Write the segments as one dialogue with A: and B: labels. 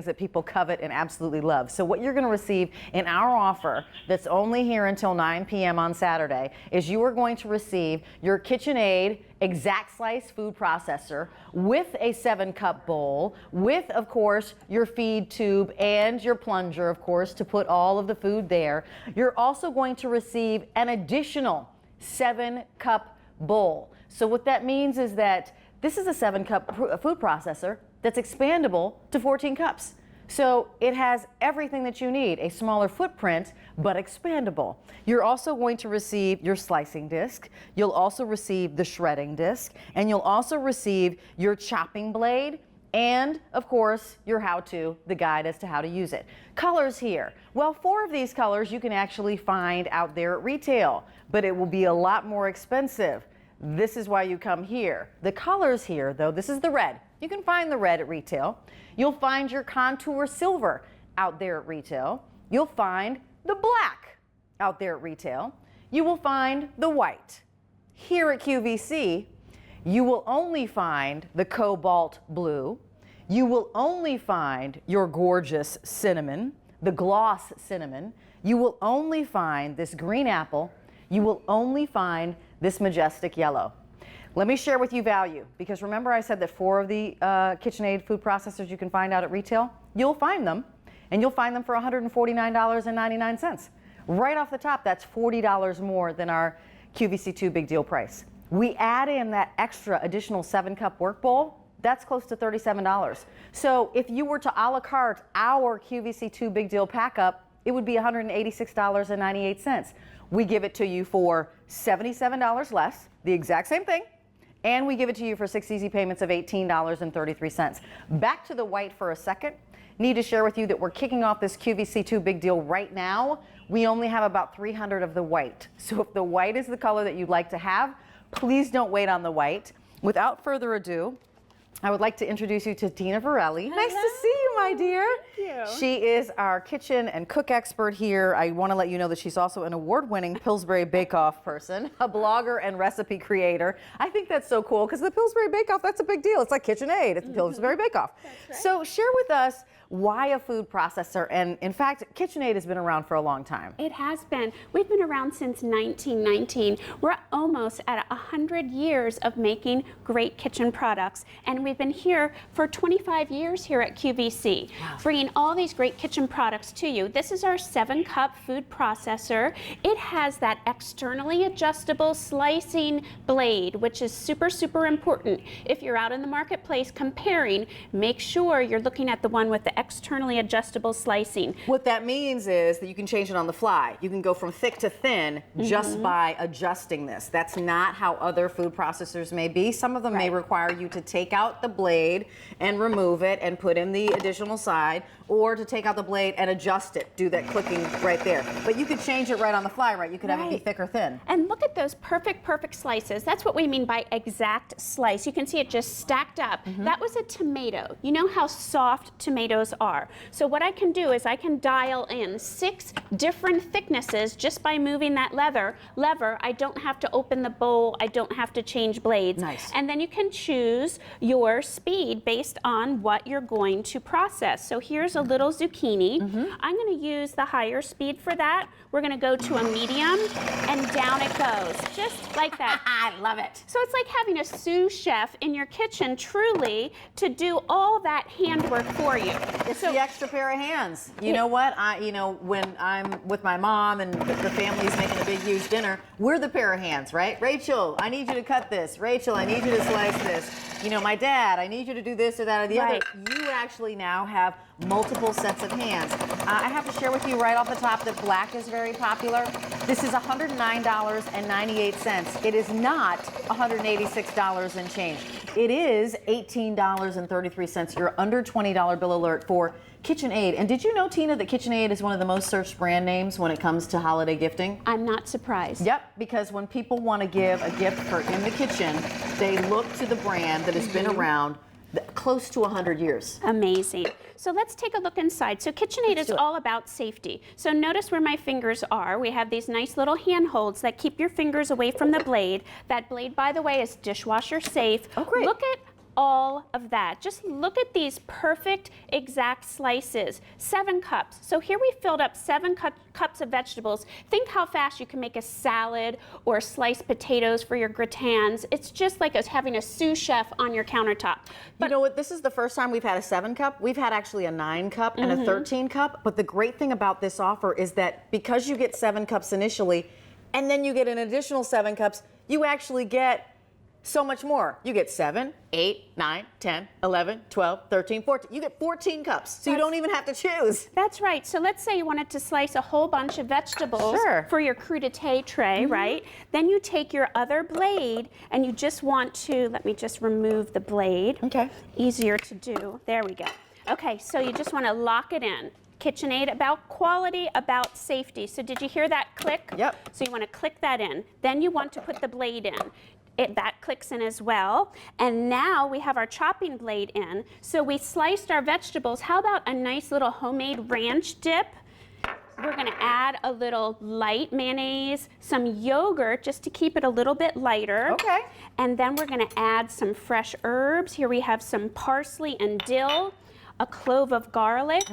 A: that people covet and absolutely love. So what you're going to receive in our offer that's only here until 9 p.m. on Saturday is you are going to receive your KitchenAid ExactSlice food processor with a 7-cup bowl, with, of course, your feed tube and your plunger, of course, to put all of the food there. You're also going to receive an additional 7-cup bowl. So what that means is that this is a 7-cup food processor that's expandable to 14 cups. So it has everything that you need, a smaller footprint, but expandable. You're also going to receive your slicing disc. You'll also receive the shredding disc, and you'll also receive your chopping blade, and of course, your how-to, the guide as to how to use it. Colors here. Well, 4 of these colors you can actually find out there at retail, but it will be a lot more expensive. This is why you come here. The colors here, though, this is the red. You can find the red at retail. You'll find your contour silver out there at retail. You'll find the black out there at retail. You will find the white. Here at QVC, you will only find the cobalt blue. You will only find your gorgeous cinnamon, the gloss cinnamon. You will only find this green apple. You will only find this majestic yellow. Let me share with you value, because remember I said that 4 of the KitchenAid food processors you can find out at retail? You'll find them, and you'll find them for $149.99. Right off the top, that's $40 more than our QVC2 big deal price. We add in that extra additional 7-cup work bowl, that's close to $37. So if you were to a la carte our QVC2 big deal pack up, it would be $186.98. We give it to you for $77 less, the exact same thing, and we give it to you for 6 easy payments of $18.33. Back to the white for a second. Need to share with you that we're kicking off this QVC2 big deal right now. We only have about 300 of the white. So if the white is the color that you'd like to have, please don't wait on the white. Without further ado, I would like to introduce you to Tina Varelli.
B: Hello.
A: Nice to see you, my dear.
B: Thank you.
A: She is our kitchen and cook expert here. I want to let you know that she's also an award-winning Pillsbury Bake-Off person, a blogger and recipe creator. I think that's so cool because the Pillsbury Bake-Off, that's a big deal. It's like KitchenAid. It's the Pillsbury Bake-Off.
B: That's right.
A: So share with us why a food processor, and in fact, KitchenAid has been around for a long time.
B: It has been. We've been around since 1919. We're almost at 100 years of making great kitchen products, and we've been here for 25 years here at QVC, bringing all these great kitchen products to you. This is our 7-cup food processor. It has that externally adjustable slicing blade, which is super, super important. If you're out in the marketplace comparing, make sure you're looking at the one with the externally adjustable slicing.
A: What that means is that you can change it on the fly. You can go from thick to thin just by adjusting this. That's not how other food processors may be. Some of them may require you to take out the blade and remove it and put in the additional side, or to take out the blade and adjust it, do that clicking right there. But you could change it right on the fly, right? You could have it be thick or thin.
B: And look at those perfect slices. That's what we mean by exact slice. You can see it just stacked up. That was a tomato. You know how soft tomatoes are. So what I can do is I can dial in 6 different thicknesses just by moving that lever. I don't have to open the bowl. I don't have to change blades.
A: Nice.
B: And then you can choose your speed based on what you're going to process. So here's a little zucchini. I'm going to use the higher speed for that. We're going to go to a medium, and down it goes, just like that.
A: I love it.
B: So it's like having a sous chef in your kitchen, truly, to do all that handwork for you.
A: It's the extra pair of hands. You know what? When I'm with my mom and the family's making a big, huge dinner, we're the pair of hands, right? Rachel, I need you to cut this. Rachel, I need you to slice this. You know, my dad, I need you to do this or that or the other. You actually now have multiple sets of hands. I have to share with you right off the top that black is very popular. This is $109.98. It is not $186 and change. It is $18.33. You're under $20 bill alert for KitchenAid. And did you know, Tina, that KitchenAid is one of the most searched brand names when it comes to holiday gifting?
B: I'm not surprised.
A: Yep, because when people want to give a gift for in the kitchen, they look to the brand that has been around close to 100 years.
B: Amazing. So let's take a look inside. So KitchenAid is all about safety. So notice where my fingers are. We have these nice little handholds that keep your fingers away from the blade. That blade, by the way, is dishwasher safe.
A: Oh, great.
B: Look at all of that. Just look at these perfect exact slices. 7 cups. So here we filled up 7 cups of vegetables. Think how fast you can make a salad or sliced potatoes for your gratins. It's just like us having a sous chef on your countertop. But
A: you know what? This is the first time we've had a 7 cup. We've had actually a 9 cup and a 13 cup. But the great thing about this offer is that because you get 7 cups initially, and then you get an additional 7 cups, you actually get so much more. You get 7, 8, 9, 10, 11, 12, 13, 14. You get 14 cups, so you don't even have to choose.
B: That's right. So let's say you wanted to slice a whole bunch of vegetables for your crudité tray, right? Then you take your other blade and you just want to, let me just remove the blade.
A: Okay.
B: Easier to do. There we go. Okay, so you just want to lock it in. KitchenAid, about quality, about safety. So did you hear that click?
A: Yep.
B: So you want to click that in. Then you want to put the blade in. That clicks in as well. And now we have our chopping blade in. So we sliced our vegetables. How about a nice little homemade ranch dip? We're going to add a little light mayonnaise, some yogurt just to keep it a little bit lighter.
A: Okay.
B: And then we're going to add some fresh herbs. Here we have some parsley and dill, a clove of garlic,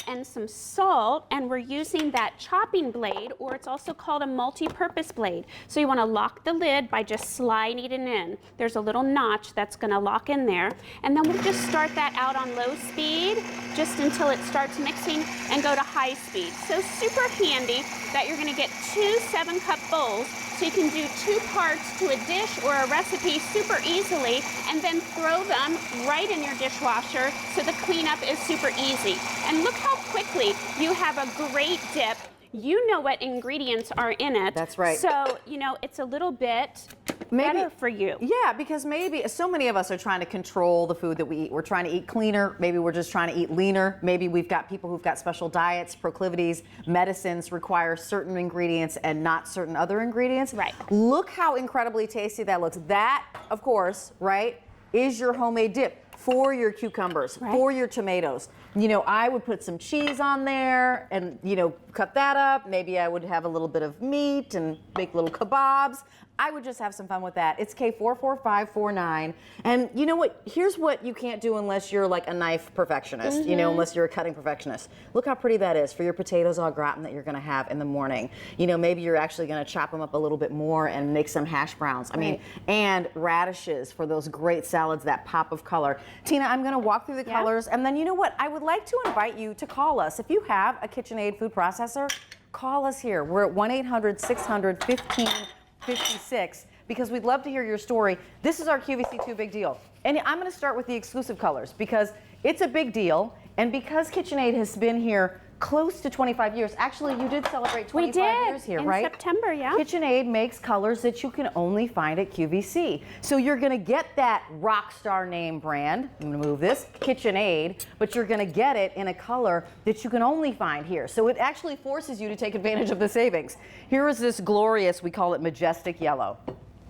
B: and some salt, and we're using that chopping blade, or it's also called a multi-purpose blade. So you want to lock the lid by just sliding it in. There's a little notch that's going to lock in there, and then we'll just start that out on low speed just until it starts mixing and go to high speed. So super handy that you're going to get 2 7-cup bowls. So you can do 2 parts to a dish or a recipe super easily and then throw them right in your dishwasher so the cleanup is super easy. And look how quickly you have a great dip. You know what ingredients are in it.
A: That's right.
B: So, you know, it's a little bit better for you.
A: Yeah, because maybe so many of us are trying to control the food that we eat. We're trying to eat cleaner. Maybe we're just trying to eat leaner. Maybe we've got people who've got special diets, proclivities, medicines require certain ingredients and not certain other ingredients.
B: Right.
A: Look how incredibly tasty that looks. That, of course, right, is your homemade dip for your cucumbers, for your tomatoes. You know, I would put some cheese on there and, you know, cut that up. Maybe I would have a little bit of meat and make little kebabs. I would just have some fun with that. It's K44549. And you know what? Here's what you can't do unless you're like a knife perfectionist, you know, unless you're a cutting perfectionist. Look how pretty that is for your potatoes au gratin that you're going to have in the morning. You know, maybe you're actually going to chop them up a little bit more and make some hash browns. I mean, and radishes for those great salads, that pop of color. Tina, I'm going to walk through the colors. And then you know what? I would like to invite you to call us. If you have a KitchenAid food processor, call us here. We're at 1-800-600-1556 because we'd love to hear your story. This is our QVC2 big deal. And I'm going to start with the exclusive colors because it's a big deal. And because KitchenAid has been here close to 25 years. Actually, you did celebrate 25 years here, right?
B: In September, yeah.
A: KitchenAid makes colors that you can only find at QVC. So you're going to get that rock star name brand. I'm going to move this, KitchenAid, but you're going to get it in a color that you can only find here. So it actually forces you to take advantage of the savings. Here is this glorious, we call it majestic yellow.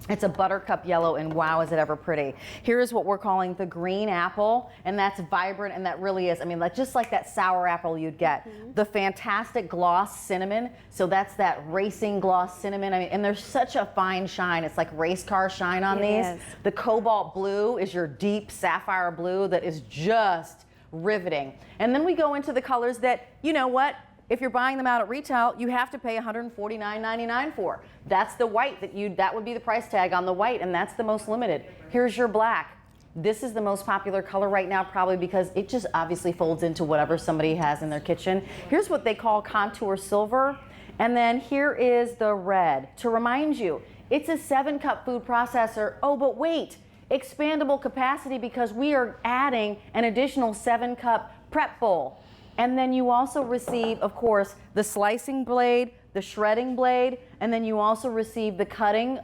A: It's a buttercup yellow, and wow, is it ever pretty. Here is what we're calling the green apple, and that's vibrant, and that really is, I mean, like, just like that sour apple you'd get. The fantastic gloss cinnamon, so that's that racing gloss cinnamon. I mean, and there's such a fine shine. It's like race car shine on these. The cobalt blue is your deep sapphire blue that is just riveting. And then we go into the colors that, you know what? If you're buying them out at retail, you have to pay $149.99 for. That's the white that would be the price tag on the white, and that's the most limited. Here's your black. This is the most popular color right now, probably because it just obviously folds into whatever somebody has in their kitchen. Here's what they call contour silver, and then here is the red. To remind you, it's a 7-cup food processor. Oh, but wait, expandable capacity because we are adding an additional 7-cup prep bowl. And then you also receive, of course, the slicing blade, the shredding blade, and then you also receive the cutting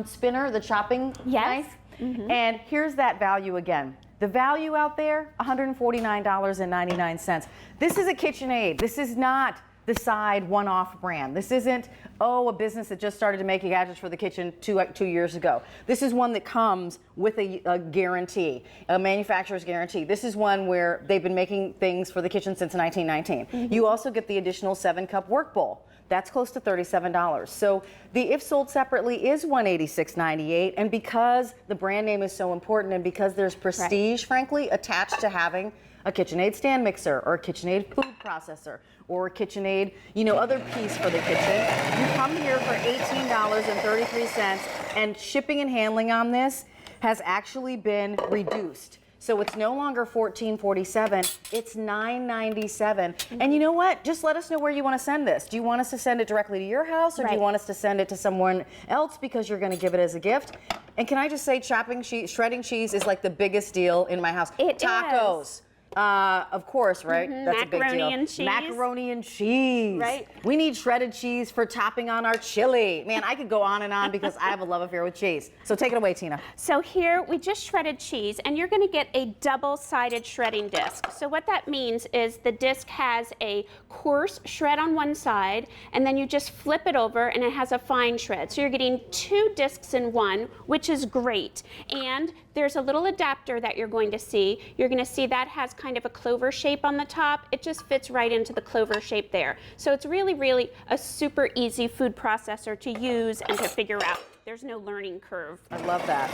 A: spinner, the chopping knife. And here's that value again. The value out there, $149.99. This is a KitchenAid. This is not the side one-off brand. This isn't, oh, a business that just started to make gadgets for the kitchen two years ago. This is one that comes with a guarantee, a manufacturer's guarantee. This is one where they've been making things for the kitchen since 1919. You also get the additional 7-cup work bowl. that's close to $37. So the if sold separately is $186.98, and because the brand name is so important and because there's prestige, frankly, attached to having a KitchenAid stand mixer or a KitchenAid food processor or a KitchenAid, other piece for the kitchen, you come here for $18.33, and shipping and handling on this has actually been reduced. So it's no longer $14.47, it's $9.97. And you know what? Just let us know where you want to send this. Do you want us to send it directly to your house, or do you want us to send it to someone else because you're going to give it as a gift? And can I just say, shredding cheese is like the biggest deal in my house. Tacos.
B: Is.
A: Of course, right? That's a big deal.
B: Macaroni and cheese.
A: Macaroni and cheese.
B: Right.
A: We need shredded cheese for topping on our chili. Man, I could go on and on because I have a love affair with cheese. So take it away, Tina.
B: So here we just shredded cheese, and you're going to get a double-sided shredding disc. So what that means is the disc has a coarse shred on one side, and then you just flip it over and it has a fine shred. So you're getting 2 discs in one, which is great. And there's a little adapter that you're going to see. You're going to see that has kind of a clover shape on the top. It just fits right into the clover shape there. So it's really, really a super easy food processor to use and to figure out. There's no learning curve.
A: I love that.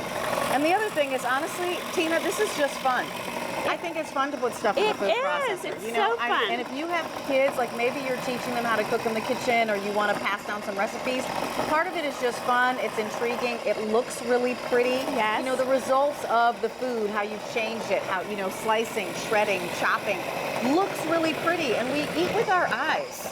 A: And the other thing is, honestly, Tina, this is just fun. I think it's fun to put stuff in the food processor.
B: It's so fun.
A: And if you have kids, like maybe you're teaching them how to cook in the kitchen, or you want to pass down some recipes, part of it is just fun. It's intriguing. It looks really pretty.
B: Yes.
A: The results of the food, how you've changed it, how, slicing, shredding, chopping, looks really pretty. And we eat with our eyes.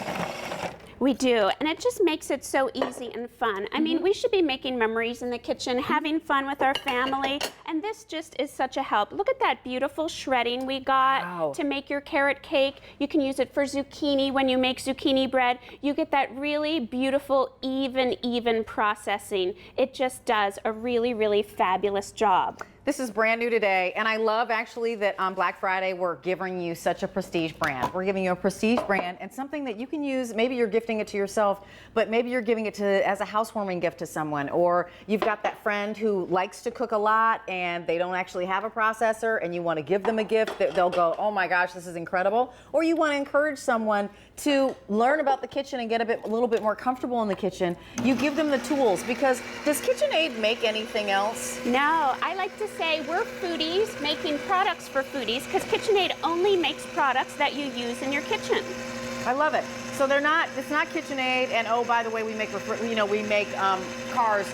B: We do, and it just makes it so easy and fun. I mean, we should be making memories in the kitchen, having fun with our family, and this just is such a help. Look at that beautiful shredding we got to make your carrot cake. You can use it for zucchini when you make zucchini bread. You get that really beautiful, even processing. It just does a really, really fabulous job.
A: This is brand new today, and I love actually that on Black Friday we're giving you such a prestige brand. We're giving you a prestige brand and something that you can use. Maybe you're gifting it to yourself, but maybe you're giving it as a housewarming gift to someone, or you've got that friend who likes to cook a lot and they don't actually have a processor, and you want to give them a gift that they'll go, oh my gosh, this is incredible. Or you want to encourage someone to learn about the kitchen and get a little bit more comfortable in the kitchen. You give them the tools, because does KitchenAid make anything else?
B: No, I like to say we're foodies making products for foodies, because KitchenAid only makes products that you use in your kitchen.
A: I love it. So it's not KitchenAid, and oh, by the way, we make cars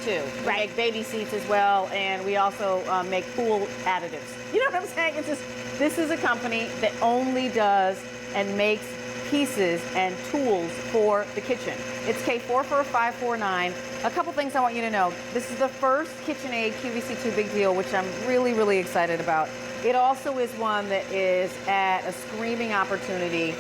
A: too. We make baby seats as well, and we also make pool additives. You know what I'm saying? This is a company that only does and makes pieces and tools for the kitchen. It's K445549. A couple things I want you to know. This is the first KitchenAid QVC2 Big Deal, which I'm really, really excited about. It also is one that is at a screaming opportunity